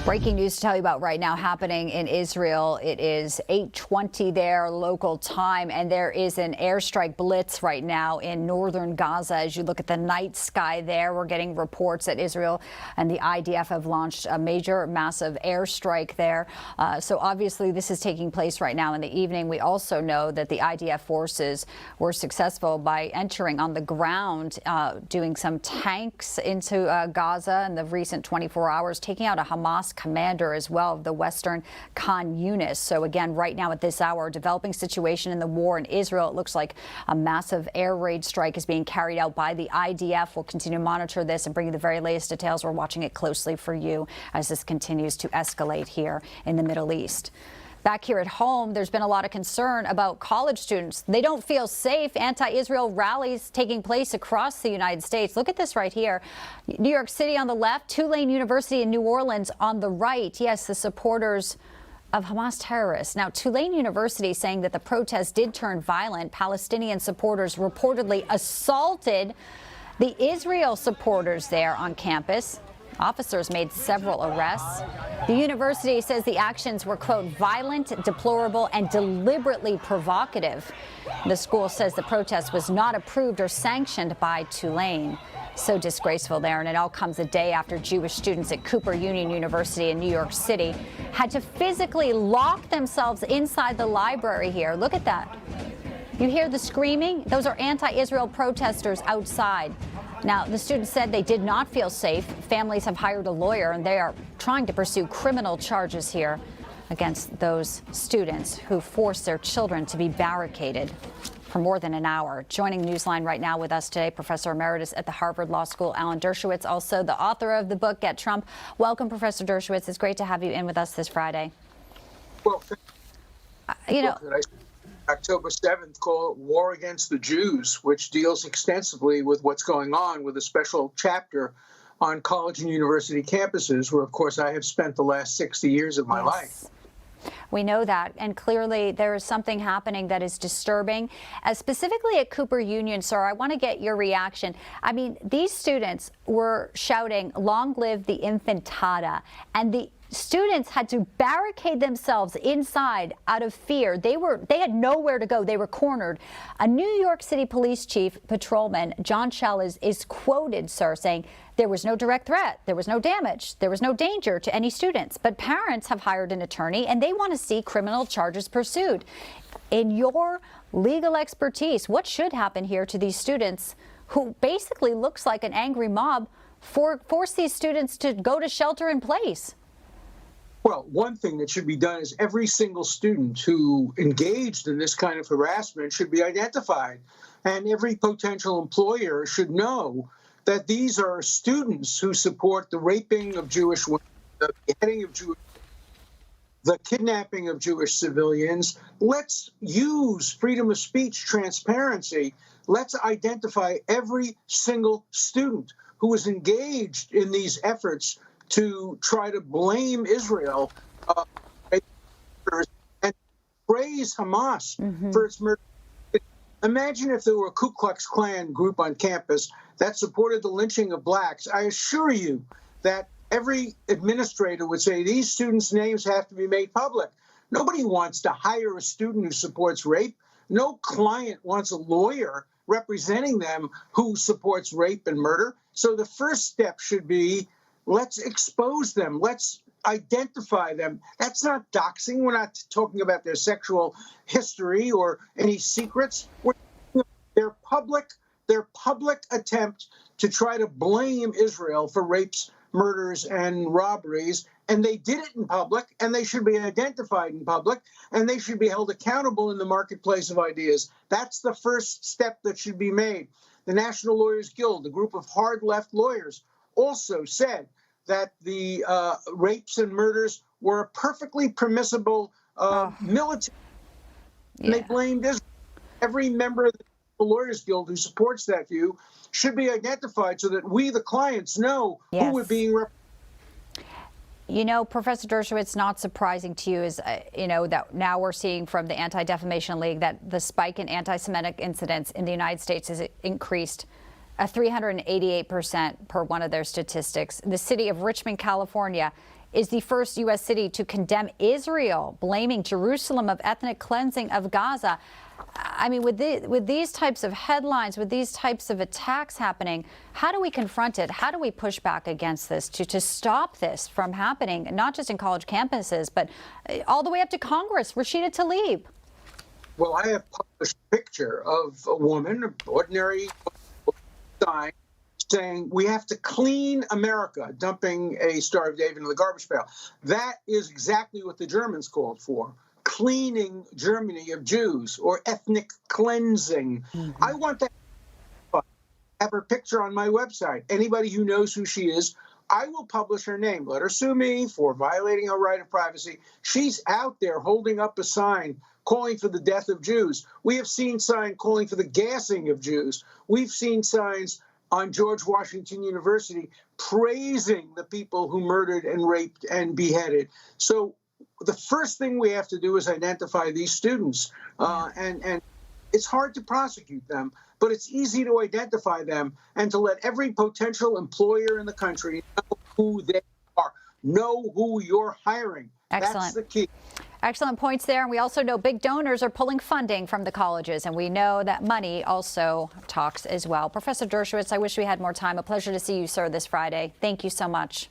Breaking news to tell you about right now happening in Israel. It is 8:20 there local time, and there is an airstrike blitz right now in northern Gaza. As you look at the night sky there, we're getting reports that Israel and the IDF have launched a major, massive airstrike there. So obviously this is taking place right now in the evening. We also know that the IDF forces were successful by entering on the ground, doing some tanks into Gaza in the recent 24 hours, taking out a Hamas commander as well of the western Khan Yunis. So again, right now at this hour, developing situation in the war in Israel. It looks like a massive air raid strike is being carried out by the IDF. We'll continue to monitor this and bring you the very latest details. We're watching it closely for you as this continues to escalate here in the Middle East. Back here at home, there's been a lot of concern about college students. They don't feel safe. Anti-Israel rallies taking place across the United States. Look at this right here. New York City on the left, Tulane University in New Orleans on the right. Yes, the supporters of Hamas terrorists. Now, Tulane University saying that the protest did turn violent. Palestinian supporters reportedly assaulted the Israel supporters there on campus. Officers made several arrests. The university says the actions were, quote, violent, deplorable, and deliberately provocative. The school says the protest was not approved or sanctioned by Tulane. So disgraceful there, and it all comes a day after Jewish students at Cooper Union University in New York City had to physically lock themselves inside the library here. Look at that. You hear the screaming? Those are anti-Israel protesters outside. Now, the students said they did not feel safe. Families have hired a lawyer, and they are trying to pursue criminal charges here against those students who forced their children to be barricaded for more than an hour. Joining Newsline right now with us today, Professor Emeritus at the Harvard Law School, Alan Dershowitz, also the author of the book, Get Trump. Welcome, Professor Dershowitz. It's great to have you in with us this Friday. Well, you know, October 7th, called War Against the Jews, which deals extensively with what's going on with a special chapter on college and university campuses, where, of course, I have spent the last 60 years of my life. We know that, and clearly there is something happening that is disturbing. Specifically at Cooper Union, sir, I want to get your reaction. I mean, these students were shouting, "Long live the infantada," and the students had to barricade themselves inside out of fear. They had nowhere to go. They were cornered. A New York City police chief patrolman, John Schell, is quoted, sir, saying there was no direct threat, there was no damage, there was no danger to any students. But parents have hired an attorney and they want to see criminal charges pursued. In your legal expertise, what should happen here to these students who basically looks like an angry mob force these students to go to shelter in place? Well, one thing that should be done is every single student who engaged in this kind of harassment should be identified. And every potential employer should know that these are students who support the raping of Jewish women, the beheading of Jewish, the kidnapping of Jewish civilians. Let's use freedom of speech, transparency. Let's identify every single student who is engaged in these efforts to try to blame Israel and praise Hamas for its murder. Imagine if there were a Ku Klux Klan group on campus that supported the lynching of blacks. I assure you that every administrator would say these students' names have to be made public. Nobody wants to hire a student who supports rape. No client wants a lawyer representing them who supports rape and murder. So the first step should be, let's expose them. Let's identify them. That's not doxing. We're not talking about their sexual history or any secrets. Their public attempt to try to blame Israel for rapes, murders, and robberies. And they did it in public, and they should be identified in public, and they should be held accountable in the marketplace of ideas. That's the first step that should be made. The National Lawyers Guild, a group of hard left lawyers, also said that the rapes and murders were a perfectly permissible military. And they blamed Israel. Every member of the Lawyers Guild who supports that view should be identified so that we, the clients, know who we're being represented. You know, Professor Dershowitz, not surprising to you is, you know, that now we're seeing from the Anti-Defamation League that the spike in anti-Semitic incidents in the United States has increased A 388% per one of their statistics. The city of Richmond, California, is the first U.S. city to condemn Israel, blaming Jerusalem of ethnic cleansing of Gaza. I mean, with these types of headlines, with these types of attacks happening, how do we confront it? How do we push back against this to stop this from happening, not just in college campuses, but all the way up to Congress? Rashida Tlaib. Well, I have published a picture of a woman, an ordinary sign, saying we have to clean America, dumping a Star of David into the garbage pail. That is exactly what the Germans called for. Cleaning Germany of Jews, or ethnic cleansing. Mm-hmm. I want that. Have her picture on my website. Anybody who knows who she is, I will publish her name. Let her sue me for violating her right of privacy. She's out there holding up a sign calling for the death of Jews. We have seen signs calling for the gassing of Jews. We've seen signs on George Washington University praising the people who murdered and raped and beheaded. So the first thing we have to do is identify these students. And it's hard to prosecute them, but it's easy to identify them and to let every potential employer in the country know who they are, know who you're hiring. Excellent. That's the key. Excellent points there. And we also know big donors are pulling funding from the colleges, and we know that money also talks as well. Professor Dershowitz, I wish we had more time. A pleasure to see you, sir, this Friday. Thank you so much.